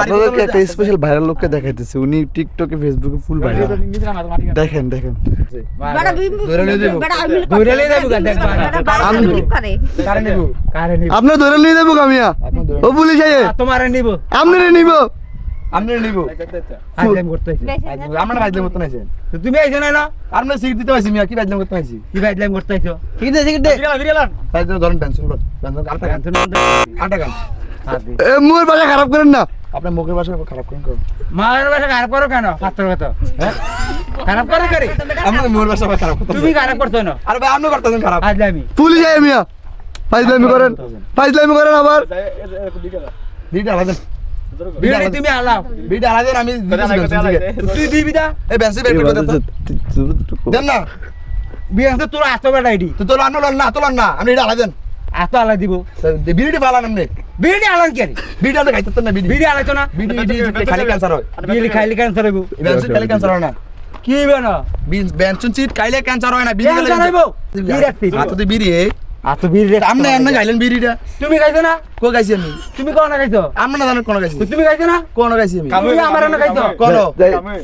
আপনাদেরকে একটা special viral লোককে দেখাইতেছে, উনি টিকটকে ফেসবুকে ফুল ভাইরাল। দেখেন দেখেন আপনি ধরে নিয়ে যাবো কামিয়া ও পুলিশ আইয়ে তোমার নিব আপনারে নিব আপনারে নিব আইলাম করতে আমরা বাইজলাম করতে নাইছেন তো তুমি আইছ না আমরা সিগারেট দিতে পাইছি মিয়া কি বাইজলাম করতে পাইছি কি বাইলাম করতে আইছো ঠিক আছে ঠিক আছে তাই তো ধরেন টেনশন লট টেনশন আটা গান এ মোর ভাষা খারাপ করেন না। আপনার মুখের ভাষা খারাপ করেন কেন মায়ের ভাষা খারাপ করো কেন পাত্র কথা খারাপ করো করে আপনার মুখের ভাষা খারাপ তুমি খারাপ করছো না আরে ভাই আপনি করতেছেন খারাপ আইলামি পুলিশ আইয়ে মিয়া ফাইজলামি করেন আবার দিটা আলাদা বিড়ি তুমি আলাও দিটা আলাদা আমি তুই দিবি দা এই বেঞ্চে বের করে দেন না বিয়ে আছে তোর আসতো বেটা আইডি তো তোর আনো না তোলান না আমি এটা আলাদা দেন আসতো আলা দিব বিড়িটি পালান আপনি বিড়ি আলান কে বিড়িটা তো খাইতেন না বিড়ি বিড়ি আলাইতো না বিড়ি খালি ক্যান্সার হয় বিড়ি খাইলে ক্যান্সার হইব বেঞ্চে খালি ক্যান্সার হয় না কি হইবে না বেঞ্চন চিট খাইলে ক্যান্সার হয় না বিড়ি ক্যান্সার হইব বিড়ি রাখছি হাতে তো বিড়ি আতো বিড়ি রে আপনি এমন খাইলেন বিড়িটা তুমি খাইছো না কো খাইছি আমি তুমি কোন খাইছো আমরা জানেন কোন খাইছি তুমি খাইছো না কোন খাইছি আমি তুমি আমার না খাইছো কোন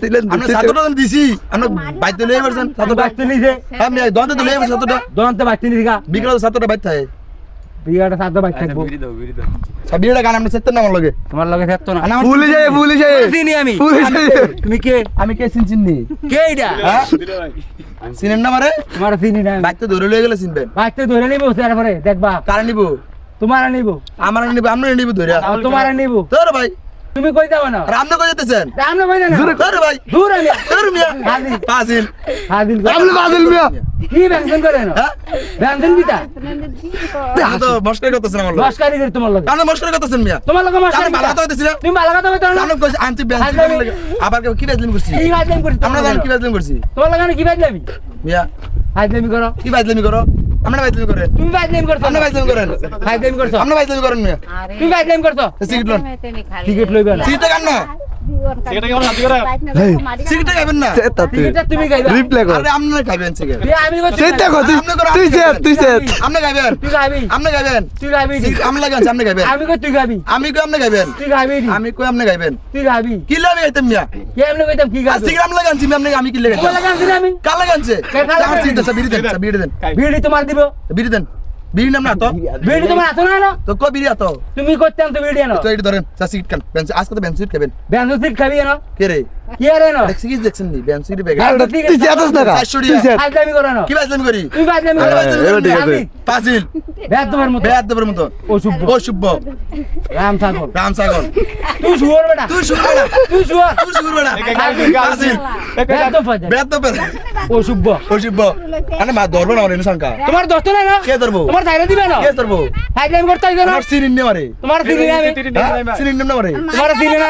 ছিলেন আমরা সাতটা দিছি আমরা বাইতে লয়ে পারছেন তো সাতটা বাচ্চা নিছে আমি দন্তে তো লয়ে পারছেন সাতটা দন্তে বাচ্চা নিছে গা বিকেল সাতটা বাইতে থাকে বিয়াটা সাদা বাচ্চা থাকবো সব বিড়িটা গান আমরা সেত্তেন না আমার লগে তোমার লগে থাকতো না পুলিশ আইয়ে চিনি আমি পুলিশ আইয়ে তুমি কে আমি কে চিনি কে এটা হ্যাঁ চিনেন না মারে তোমার চিনি না বাইতে ধরে লয়ে গেলে চিনবেন বাচ্চা ধরে নিবো তারপরে দেখবা কারে নিব তোমার নিব আমার নিব আমরা নিব ধরে তোমার নিব তোর ভাই তুমি কই যাও না আর আপনি কই যেতেছেন আমরা কই না তোর ভাই দূর আমি তোর মিয়া হাজির পাজিল হাজির আপনি বাদল মিয়া কি ব্যঞ্জন করে না হ্যাঁ ব্যঞ্জন দিতা আপনি তো মস্করি করতেছেন আমার লগে দশকারি করে তোমার লগে আপনি মস্করি করতেছেন মিয়া তোমার লগে মাস আপনি ভালো কথা হইতেছিল তুমি ভালো কথা বলতো না আপনি কইছি আনতি বেঞ্চ আবার কি বেজলিম করছি কি বাজলাম করছি আমরা জানি কি বেজলিম করছি তোমার লগে কি বাজলামি মিয়া হাজলামি করো কি বাজলিমি করো আমরা বাজলিমি করেন তুমি বাজলামি করছো আপনি বাজলিমি করেন হাজলামি করছো আমরা বাজলিমি করেন মিয়া তুমি বাজলামি করছো সিগারেট লোন টিকিট লইবে না সিগারেট কান না সিগারেট খাবেন না টিকিটটা তুমি খাইবা রিপ্লাই কর আরে আপনি খাবেন সিগারেট আমি কই সেটা কর তুই সেট আপনি খাবেন তুই খাবি আপনি খাবেন তুই খাবি আপনি লাগান আপনি খাবেন আমি কই তুই খাবি আমি কই আপনি খাবেন তুই খাবি আমি কই আপনি খাবেন তুই খাবি কি লাগে খাইতেন মিয়া কেমনে কইতাম কি খাবি সিগারেট আমি লাগানছি আমি কি লাগে তোমার লাগান দিলাম আমি কাল লাগানছে আমার সিগারেট বিড়ি দেন বিড়ি দেন বিড়ি তোমার দিব বিড়ি দেন বিড়ি নাম না তো বিড়ি তোমার আছে না তো কো বিড়ি আতো তুমি করতাম তো বিড়ি না তো এই ধরেন সিগারেট কান বেঞ্চ আজকে তো বেঞ্চ সিগারেট খাবেন ব্যাংক সিট খাবি না কে রে কি আরে না দেখছি কি দেখছেন নি বেঞ্চ সিগারেট বেগে তুই সেটস না তুই সেট হাজলামি করো না কি বাজলামি করি তুমি বাজলামি আরে করো বাজলামি এবার ঠিক আছে। পাজিল ব্যাগ তোমার মতো বেয়াদ দেবের মতো অশুভ অশুভ রাম ঠাকুর রাম সাগর তুই শুয়োর বেটা তুই শুরু না তুই শুয়োর তুই শুরু না পাজিল ব্যাগ তো ফাজা বেয়াদ দেবের অশুভ অশুভ আরে মা ধরবো না আমার ইনসানকা তোমার দোস্ত না না কে ধরবো তোমার ধাইরে দিবে না কে ধরবো হাজলামি করতে আইছো না আমার সিরিন নে মারে তোমার চিনি না আমি সিরিন নে মারে তোমার চিনি না